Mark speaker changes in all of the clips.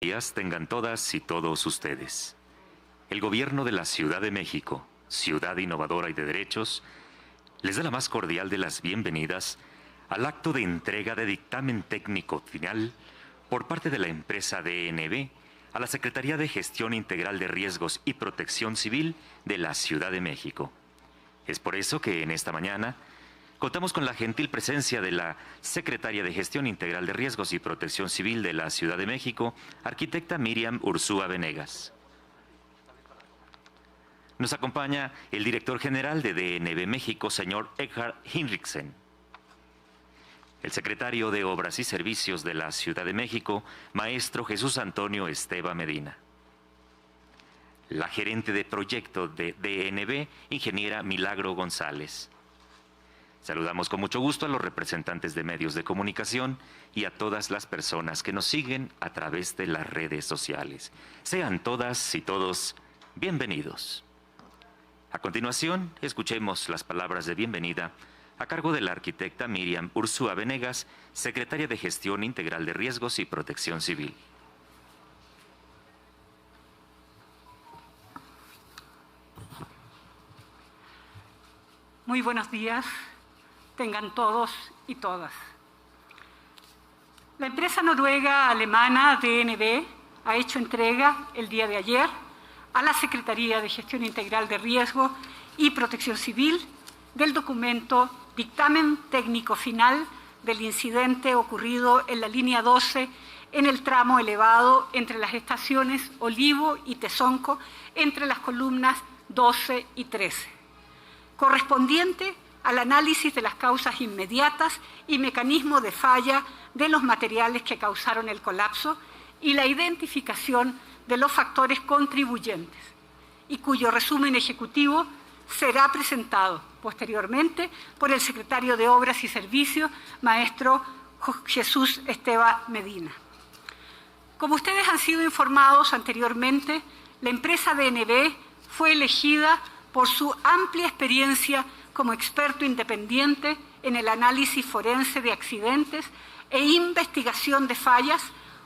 Speaker 1: Días tengan todas y todos ustedes. El Gobierno de la Ciudad de México, ciudad innovadora y de derechos, les da la más cordial de las bienvenidas al acto de entrega de dictamen técnico final por parte de la empresa DNB a la Secretaría de Gestión Integral de Riesgos y Protección Civil de la Ciudad de México. Es por eso que en esta mañana contamos con la gentil presencia de la Secretaria de Gestión Integral de Riesgos y Protección Civil de la Ciudad de México, arquitecta Miriam Ursúa Venegas. Nos acompaña el director general de DNB México, señor Eckhard Hinrichsen. El secretario de Obras y Servicios de la Ciudad de México, maestro Jesús Antonio Esteva Medina. La gerente de proyecto de DNB, ingeniera Milagro González. Saludamos con mucho gusto a los representantes de medios de comunicación y a todas las personas que nos siguen a través de las redes sociales. Sean todas y todos bienvenidos. A continuación, escuchemos las palabras de bienvenida a cargo de la arquitecta Miriam Ursúa Venegas, secretaria de Gestión Integral de Riesgos y Protección Civil.
Speaker 2: Muy buenos días, tengan todos y todas. La empresa noruega-alemana DNB ha hecho entrega el día de ayer a la Secretaría de Gestión Integral de Riesgo y Protección Civil del documento Dictamen Técnico Final del incidente ocurrido en la línea 12 en el tramo elevado entre las estaciones Olivo y Tezonco, entre las columnas 12 y 13, correspondiente al análisis de las causas inmediatas y mecanismo de falla de los materiales que causaron el colapso y la identificación de los factores contribuyentes, y cuyo resumen ejecutivo será presentado posteriormente por el secretario de Obras y Servicios, maestro Jesús Esteva Medina. Como ustedes han sido informados anteriormente, la empresa DNB fue elegida por su amplia experiencia como experto independiente en el análisis forense de accidentes e investigación de fallas,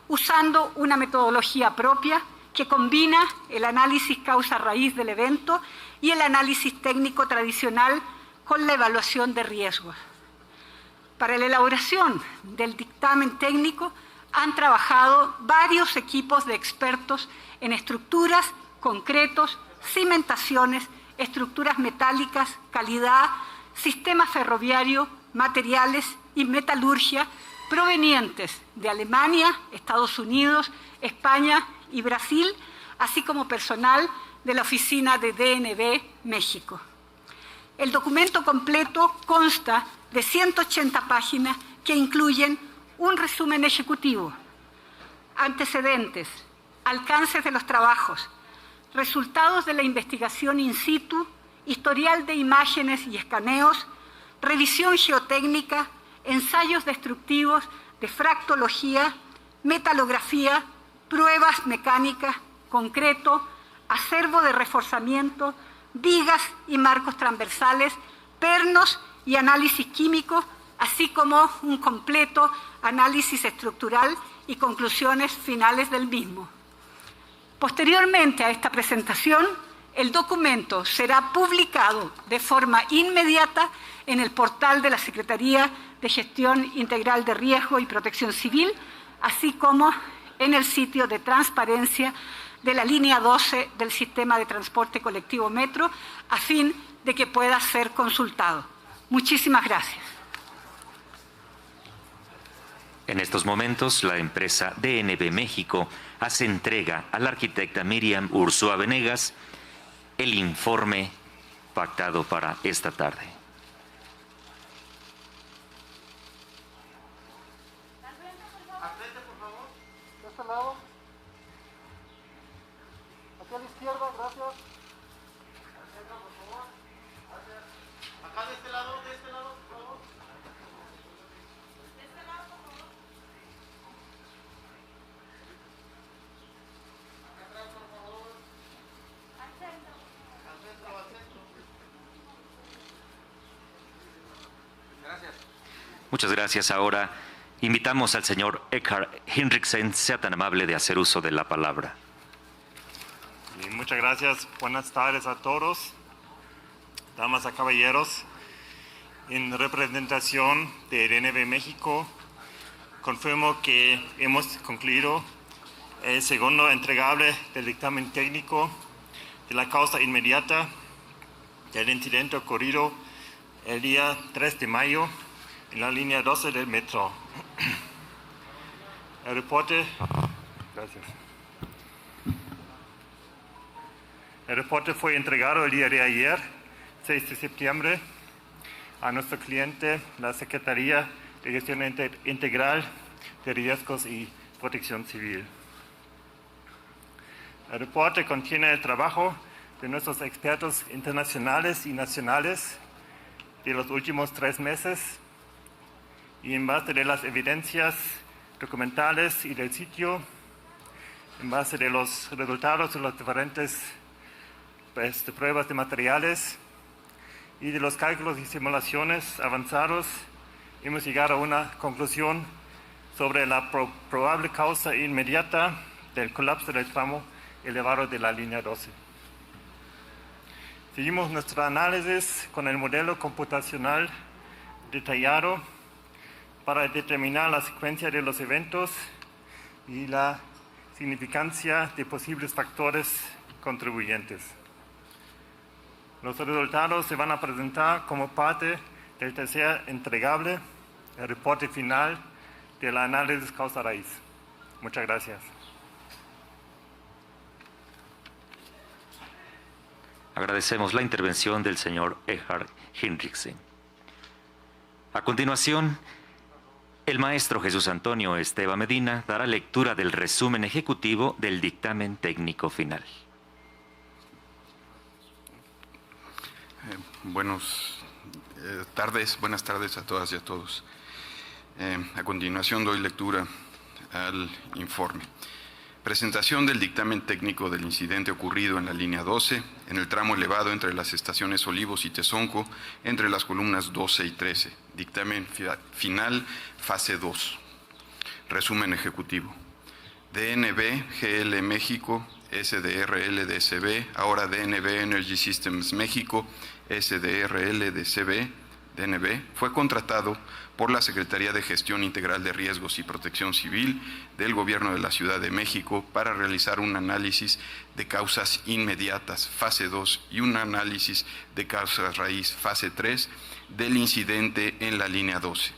Speaker 2: usando una metodología propia que combina el análisis causa-raíz del evento y el análisis técnico tradicional con la evaluación de riesgos. Para la elaboración del dictamen técnico han trabajado varios equipos de expertos en estructuras, concretos, cimentaciones, estructuras metálicas, calidad, sistema ferroviario, materiales y metalurgia provenientes de Alemania, Estados Unidos, España y Brasil, así como personal de la oficina de DNB México. El documento completo consta de 180 páginas que incluyen un resumen ejecutivo, antecedentes, alcances de los trabajos, resultados de la investigación in situ, historial de imágenes y escaneos, revisión geotécnica, ensayos destructivos de fractología, metalografía, pruebas mecánicas, concreto, acervo de reforzamiento, vigas y marcos transversales, pernos y análisis químico, así como un completo análisis estructural y conclusiones finales del mismo. Posteriormente a esta presentación, el documento será publicado de forma inmediata en el portal de la Secretaría de Gestión Integral de Riesgo y Protección Civil, así como en el sitio de transparencia de la línea 12 del sistema de transporte colectivo Metro, a fin de que pueda ser consultado. Muchísimas gracias.
Speaker 1: En estos momentos, la empresa DNB México hace entrega a la arquitecta Miriam Ursúa Venegas el informe pactado para esta tarde.
Speaker 3: Al frente, por favor. De este lado. Aquí a la izquierda, gracias. Al centro, por favor. Gracias. Acá de este lado, por favor. De este lado, por favor. Acá atrás, por favor. Al centro. Al centro, al centro. Gracias.
Speaker 1: Muchas gracias. Ahora Invitamos al señor Eckhard Hinrichsen, sea tan amable de hacer uso de la palabra.
Speaker 4: Y muchas gracias. Buenas tardes a todos, damas y caballeros. En representación de DNB México, confirmo que hemos concluido el segundo entregable del dictamen técnico de la causa inmediata del incidente ocurrido el día 3 de mayo en la línea 12 del metro. El reporte, gracias. El reporte fue entregado el día de ayer, 6 de septiembre, a nuestro cliente, la Secretaría de Gestión Integral de Riesgos y Protección Civil. El reporte contiene el trabajo de nuestros expertos internacionales y nacionales de los últimos 3 meses y en base de las evidencias documentales y del sitio, en base de los resultados de las diferentes de pruebas de materiales y de los cálculos y simulaciones avanzados, hemos llegado a una conclusión sobre la probable causa inmediata del colapso del tramo elevado de la línea 12. Seguimos nuestro análisis con el modelo computacional detallado para determinar la secuencia de los eventos y la significancia de posibles factores contribuyentes. Los resultados se van a presentar como parte del tercer entregable, el reporte final del análisis causa-raíz. Muchas gracias.
Speaker 1: Agradecemos la intervención del señor Eckhard Hinrichsen. A continuación, el maestro Jesús Antonio Esteva Medina dará lectura del resumen ejecutivo del dictamen técnico final.
Speaker 5: Buenas tardes a todas y a todos. A continuación doy lectura al informe. Presentación del dictamen técnico del incidente ocurrido en la línea 12, en el tramo elevado entre las estaciones Olivos y Tezonco, entre las columnas 12 y 13. Dictamen final, fase 2. Resumen ejecutivo. DNB, GL México, SDRL DCB, ahora DNB Energy Systems México, SDRL DCB, DNB, fue contratado por la Secretaría de Gestión Integral de Riesgos y Protección Civil del Gobierno de la Ciudad de México para realizar un análisis de causas inmediatas, fase 2, y un análisis de causas raíz, fase 3, del incidente en la línea 12.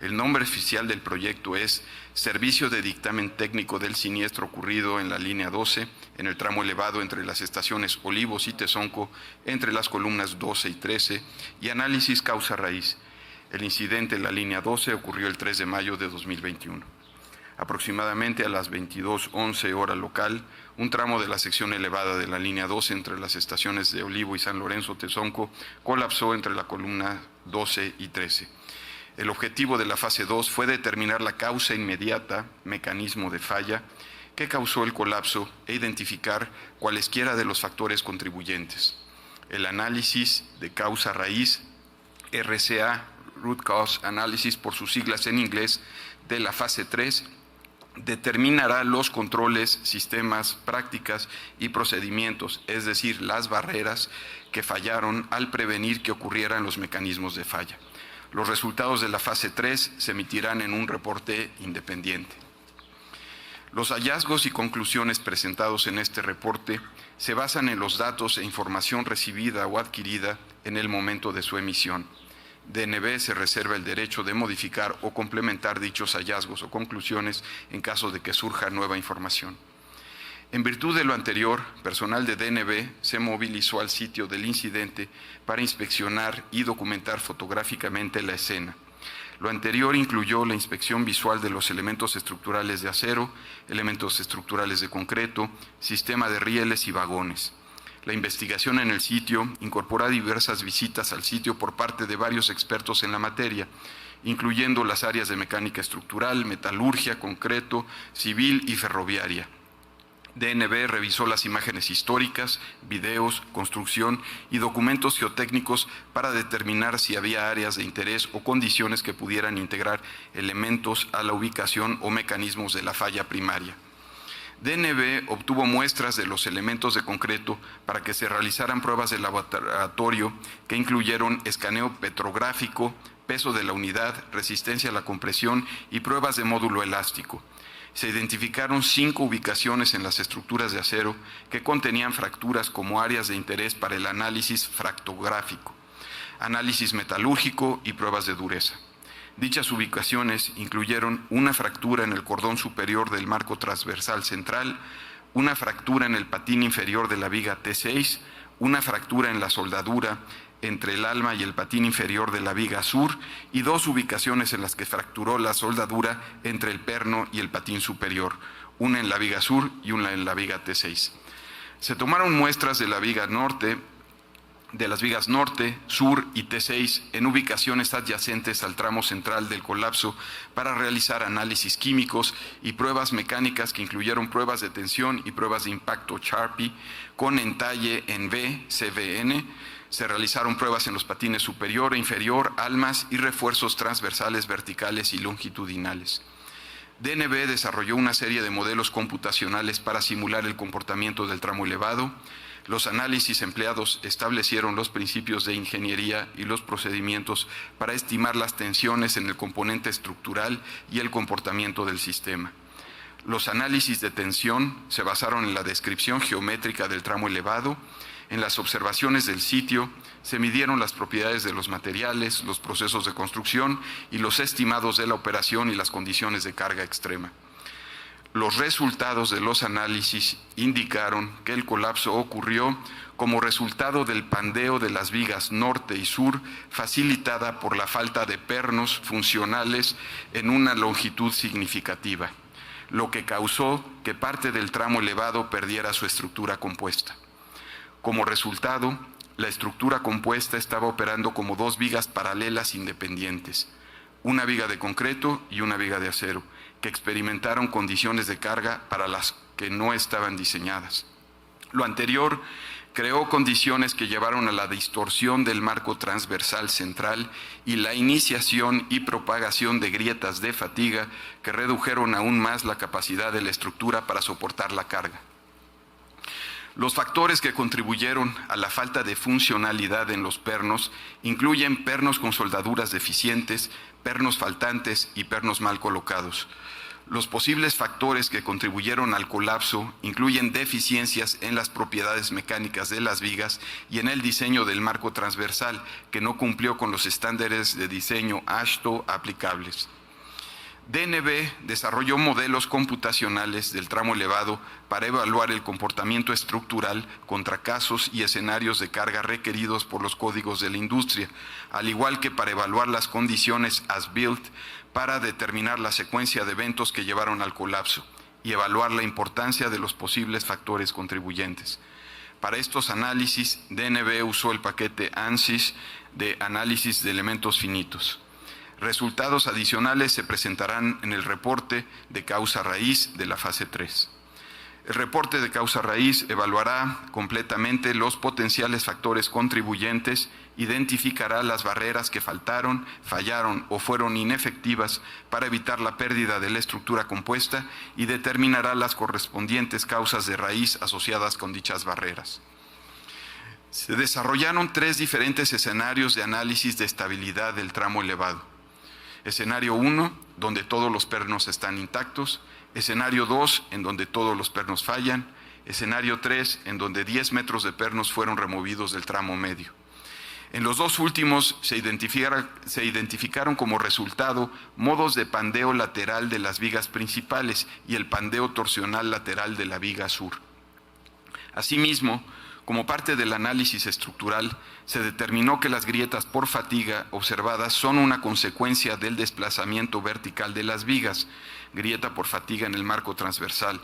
Speaker 5: El nombre oficial del proyecto es Servicio de Dictamen Técnico del Siniestro Ocurrido en la línea 12, en el tramo elevado entre las estaciones Olivos y Tezonco, entre las columnas 12 y 13, y Análisis Causa Raíz. El incidente en la línea 12 ocurrió el 3 de mayo de 2021. Aproximadamente a las 22:11 hora local, un tramo de la sección elevada de la línea 12 entre las estaciones de Olivo y San Lorenzo Tezonco colapsó entre la columna 12 y 13. El objetivo de la fase 2 fue determinar la causa inmediata, mecanismo de falla, que causó el colapso e identificar cualesquiera de los factores contribuyentes. El análisis de causa raíz, RCA, Root Cause Analysis por sus siglas en inglés, de la fase 3, determinará los controles, sistemas, prácticas y procedimientos, es decir, las barreras que fallaron al prevenir que ocurrieran los mecanismos de falla. Los resultados de la fase 3 se emitirán en un reporte independiente. Los hallazgos y conclusiones presentados en este reporte se basan en los datos e información recibida o adquirida en el momento de su emisión. DNB se reserva el derecho de modificar o complementar dichos hallazgos o conclusiones en caso de que surja nueva información. En virtud de lo anterior, personal de DNB se movilizó al sitio del incidente para inspeccionar y documentar fotográficamente la escena. Lo anterior incluyó la inspección visual de los elementos estructurales de acero, elementos estructurales de concreto, sistema de rieles y vagones. La investigación en el sitio incorpora diversas visitas al sitio por parte de varios expertos en la materia, incluyendo las áreas de mecánica estructural, metalurgia, concreto, civil y ferroviaria. DNB revisó las imágenes históricas, videos, construcción y documentos geotécnicos para determinar si había áreas de interés o condiciones que pudieran integrar elementos a la ubicación o mecanismos de la falla primaria. DNB obtuvo muestras de los elementos de concreto para que se realizaran pruebas de laboratorio que incluyeron escaneo petrográfico, peso de la unidad, resistencia a la compresión y pruebas de módulo elástico. Se identificaron 5 ubicaciones en las estructuras de acero que contenían fracturas como áreas de interés para el análisis fractográfico, análisis metalúrgico y pruebas de dureza. Dichas ubicaciones incluyeron una fractura en el cordón superior del marco transversal central, una fractura en el patín inferior de la viga T6, una fractura en la soldadura entre el alma y el patín inferior de la viga sur y 2 ubicaciones en las que fracturó la soldadura entre el perno y el patín superior, una en la viga sur y una en la viga T6. Se tomaron muestras de la viga norte, de las vigas norte, sur y T6 en ubicaciones adyacentes al tramo central del colapso para realizar análisis químicos y pruebas mecánicas que incluyeron pruebas de tensión y pruebas de impacto Charpy con entalle en V, CVN. Se realizaron pruebas en los patines superior e inferior, almas y refuerzos transversales verticales y longitudinales. DNB desarrolló una serie de modelos computacionales para simular el comportamiento del tramo elevado. Los análisis empleados establecieron los principios de ingeniería y los procedimientos para estimar las tensiones en el componente estructural y el comportamiento del sistema. Los análisis de tensión se basaron en la descripción geométrica del tramo elevado. En las observaciones del sitio se midieron las propiedades de los materiales, los procesos de construcción y los estimados de la operación y las condiciones de carga extrema. Los resultados de los análisis indicaron que el colapso ocurrió como resultado del pandeo de las vigas norte y sur, facilitada por la falta de pernos funcionales en una longitud significativa, lo que causó que parte del tramo elevado perdiera su estructura compuesta. Como resultado, la estructura compuesta estaba operando como 2 vigas paralelas independientes, una viga de concreto y una viga de acero, que experimentaron condiciones de carga para las que no estaban diseñadas. Lo anterior creó condiciones que llevaron a la distorsión del marco transversal central y la iniciación y propagación de grietas de fatiga que redujeron aún más la capacidad de la estructura para soportar la carga. Los factores que contribuyeron a la falta de funcionalidad en los pernos incluyen pernos con soldaduras deficientes, pernos faltantes y pernos mal colocados. Los posibles factores que contribuyeron al colapso incluyen deficiencias en las propiedades mecánicas de las vigas y en el diseño del marco transversal, que no cumplió con los estándares de diseño AASHTO aplicables. DNB desarrolló modelos computacionales del tramo elevado para evaluar el comportamiento estructural contra casos y escenarios de carga requeridos por los códigos de la industria, al igual que para evaluar las condiciones as-built para determinar la secuencia de eventos que llevaron al colapso y evaluar la importancia de los posibles factores contribuyentes. Para estos análisis, DNB usó el paquete ANSYS de análisis de elementos finitos. Resultados adicionales se presentarán en el reporte de causa raíz de la fase 3. El reporte de causa raíz evaluará completamente los potenciales factores contribuyentes, identificará las barreras que faltaron, fallaron o fueron inefectivas para evitar la pérdida de la estructura compuesta y determinará las correspondientes causas de raíz asociadas con dichas barreras. Se desarrollaron 3 diferentes escenarios de análisis de estabilidad del tramo elevado. Escenario 1, donde todos los pernos están intactos. Escenario 2, en donde todos los pernos fallan. Escenario 3, en donde 10 metros de pernos fueron removidos del tramo medio. En los 2 últimos se identificaron como resultado modos de pandeo lateral de las vigas principales y el pandeo torsional lateral de la viga sur. Asimismo, como parte del análisis estructural, se determinó que las grietas por fatiga observadas son una consecuencia del desplazamiento vertical de las vigas, grieta por fatiga en el marco transversal,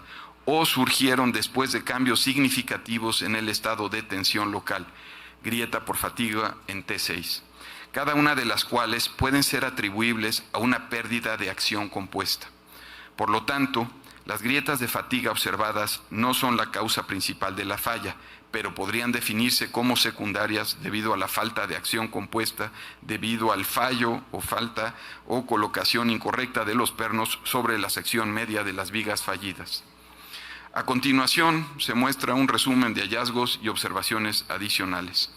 Speaker 5: o surgieron después de cambios significativos en el estado de tensión local, grieta por fatiga en T6, cada una de las cuales pueden ser atribuibles a una pérdida de acción compuesta. Por lo tanto, Las grietas de fatiga observadas no son la causa principal de la falla, pero podrían definirse como secundarias debido a la falta de acción compuesta, debido al fallo o falta o colocación incorrecta de los pernos sobre la sección media de las vigas fallidas. A continuación, se muestra un resumen de hallazgos y observaciones adicionales.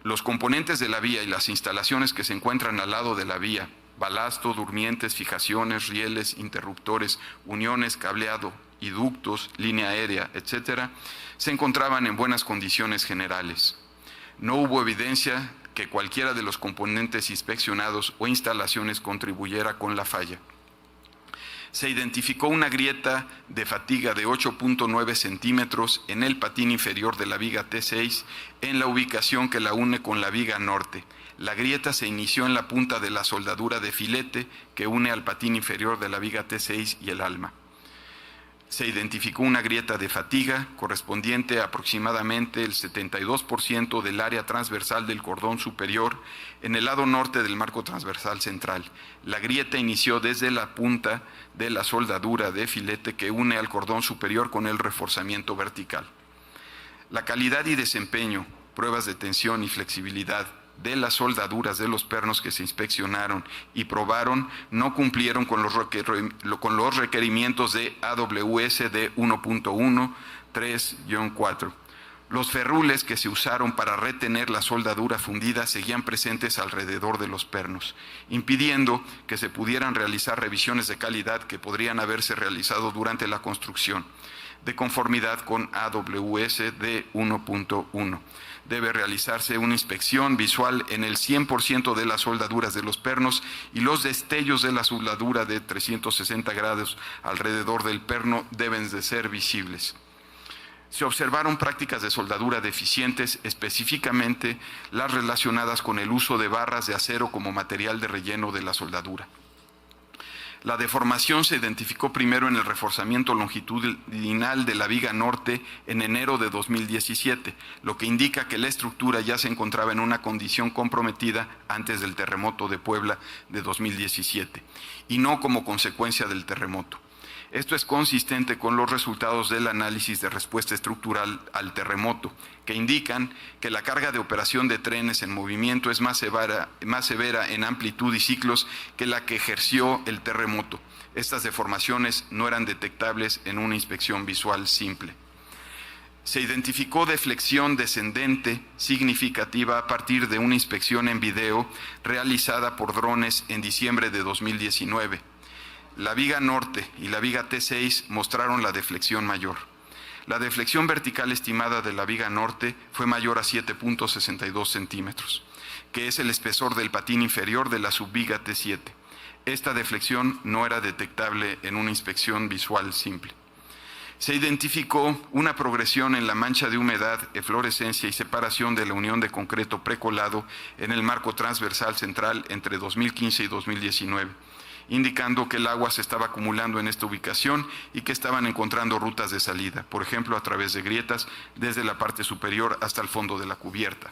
Speaker 5: Los componentes de la vía y las instalaciones que se encuentran al lado de la vía, balasto, durmientes, fijaciones, rieles, interruptores, uniones, cableado y ductos, línea aérea, etcétera, se encontraban en buenas condiciones generales. No hubo evidencia que cualquiera de los componentes inspeccionados o instalaciones contribuyera con la falla. Se identificó una grieta de fatiga de 8.9 centímetros en el patín inferior de la viga T6 en la ubicación que la une con la viga norte. La grieta se inició en la punta de la soldadura de filete que une al patín inferior de la viga T6 y el alma. Se identificó una grieta de fatiga correspondiente a aproximadamente el 72% del área transversal del cordón superior en el lado norte del marco transversal central. La grieta inició desde la punta de la soldadura de filete que une al cordón superior con el reforzamiento vertical. La calidad y desempeño, pruebas de tensión y flexibilidad de las soldaduras de los pernos que se inspeccionaron y probaron no cumplieron con los requerimientos de AWS de 1.1, 3-4. Los ferrules que se usaron para retener la soldadura fundida seguían presentes alrededor de los pernos, impidiendo que se pudieran realizar revisiones de calidad que podrían haberse realizado durante la construcción, de conformidad con AWS de 1.1. Debe realizarse una inspección visual en el 100% de las soldaduras de los pernos y los destellos de la soldadura de 360 grados alrededor del perno deben de ser visibles. Se observaron prácticas de soldadura deficientes, específicamente las relacionadas con el uso de barras de acero como material de relleno de la soldadura. La deformación se identificó primero en el reforzamiento longitudinal de la viga norte en enero de 2017, lo que indica que la estructura ya se encontraba en una condición comprometida antes del terremoto de Puebla de 2017, y no como consecuencia del terremoto. Esto es consistente con los resultados del análisis de respuesta estructural al terremoto, que indican que la carga de operación de trenes en movimiento es más severa en amplitud y ciclos que la que ejerció el terremoto. Estas deformaciones no eran detectables en una inspección visual simple. Se identificó deflexión descendente significativa a partir de una inspección en video realizada por drones en diciembre de 2019. La viga norte y la viga T6 mostraron la deflexión mayor. La deflexión vertical estimada de la viga norte fue mayor a 7.62 centímetros, que es el espesor del patín inferior de la subviga T7. Esta deflexión no era detectable en una inspección visual simple. Se identificó una progresión en la mancha de humedad, eflorescencia y separación de la unión de concreto precolado en el marco transversal central entre 2015 y 2019. Indicando que el agua se estaba acumulando en esta ubicación y que estaban encontrando rutas de salida, por ejemplo, a través de grietas desde la parte superior hasta el fondo de la cubierta.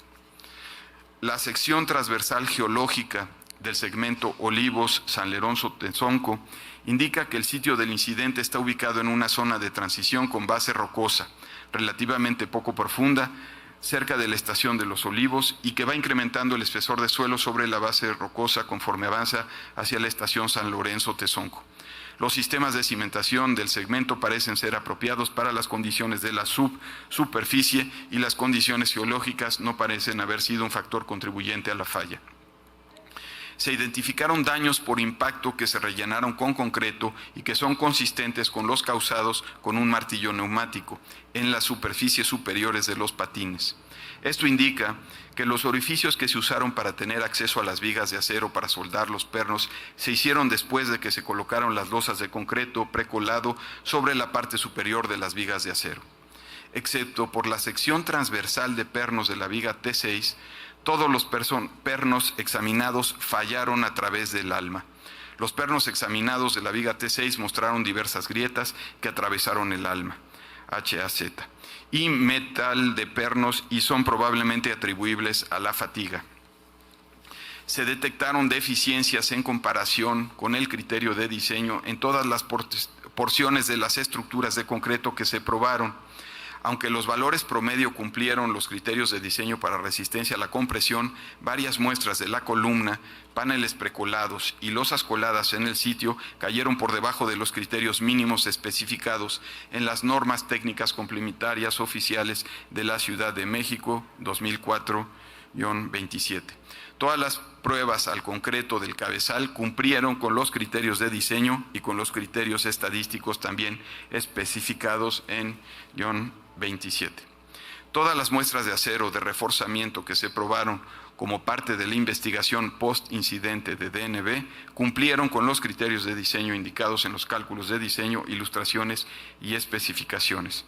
Speaker 5: La sección transversal geológica del segmento Olivos-San Lorenzo-Tezonco indica que el sitio del incidente está ubicado en una zona de transición con base rocosa, relativamente poco profunda, cerca de la estación de Los Olivos y que va incrementando el espesor de suelo sobre la base rocosa conforme avanza hacia la estación San Lorenzo-Tezonco. Los sistemas de cimentación del segmento parecen ser apropiados para las condiciones de la superficie y las condiciones geológicas no parecen haber sido un factor contribuyente a la falla. Se identificaron daños por impacto que se rellenaron con concreto y que son consistentes con los causados con un martillo neumático en las superficies superiores de los patines. Esto indica que los orificios que se usaron para tener acceso a las vigas de acero para soldar los pernos se hicieron después de que se colocaron las losas de concreto precolado sobre la parte superior de las vigas de acero. Excepto por la sección transversal de pernos de la viga T6, todos los pernos examinados fallaron a través del alma. Los pernos examinados de la viga T6 mostraron diversas grietas que atravesaron el alma, HAZ, y metal de pernos y son probablemente atribuibles a la fatiga. Se detectaron deficiencias en comparación con el criterio de diseño en todas las porciones de las estructuras de concreto que se probaron. Aunque los valores promedio cumplieron los criterios de diseño para resistencia a la compresión, varias muestras de la columna, paneles precolados y losas coladas en el sitio cayeron por debajo de los criterios mínimos especificados en las normas técnicas complementarias oficiales de la Ciudad de México 2004-27. Todas las pruebas al concreto del cabezal cumplieron con los criterios de diseño y con los criterios estadísticos también especificados en -27. Todas las muestras de acero de reforzamiento que se probaron como parte de la investigación post-incidente de DNB cumplieron con los criterios de diseño indicados en los cálculos de diseño, ilustraciones y especificaciones.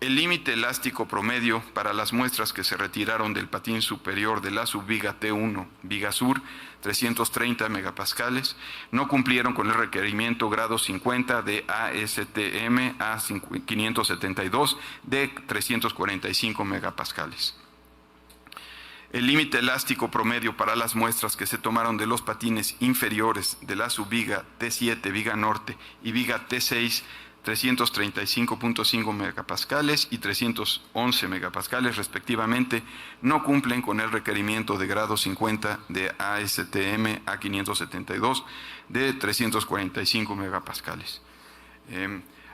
Speaker 5: El límite elástico promedio para las muestras que se retiraron del patín superior de la subviga T1, viga sur, 330 megapascales, no cumplieron con el requerimiento grado 50 de ASTM A572 de 345 megapascales. El límite elástico promedio para las muestras que se tomaron de los patines inferiores de la subviga T7, viga norte, y viga T6, 335.5 megapascales y 311 megapascales respectivamente, no cumplen con el requerimiento de grado 50 de ASTM A572 de 345 megapascales.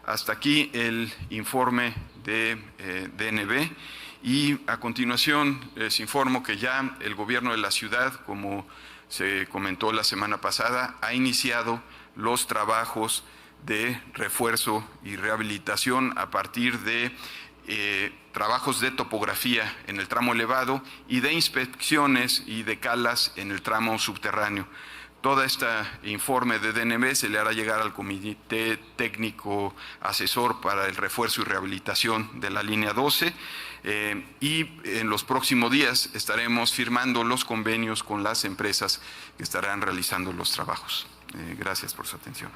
Speaker 5: Hasta aquí el informe de DNB y a continuación les informo que ya el gobierno de la ciudad, como se comentó la semana pasada, ha iniciado los trabajos de refuerzo y rehabilitación a partir de trabajos de topografía en el tramo elevado y de inspecciones y de calas en el tramo subterráneo. Todo este informe de DNB se le hará llegar al Comité Técnico Asesor para el Refuerzo y Rehabilitación de la Línea 12 y en los próximos días estaremos firmando los convenios con las empresas que estarán realizando los trabajos. Gracias por su atención.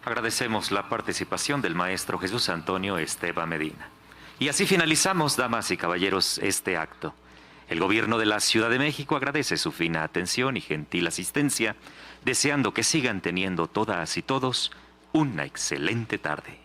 Speaker 1: Agradecemos la participación del maestro Jesús Antonio Esteva Medina. Y así finalizamos, damas y caballeros, este acto. El gobierno de la Ciudad de México agradece su fina atención y gentil asistencia, deseando que sigan teniendo todas y todos una excelente tarde.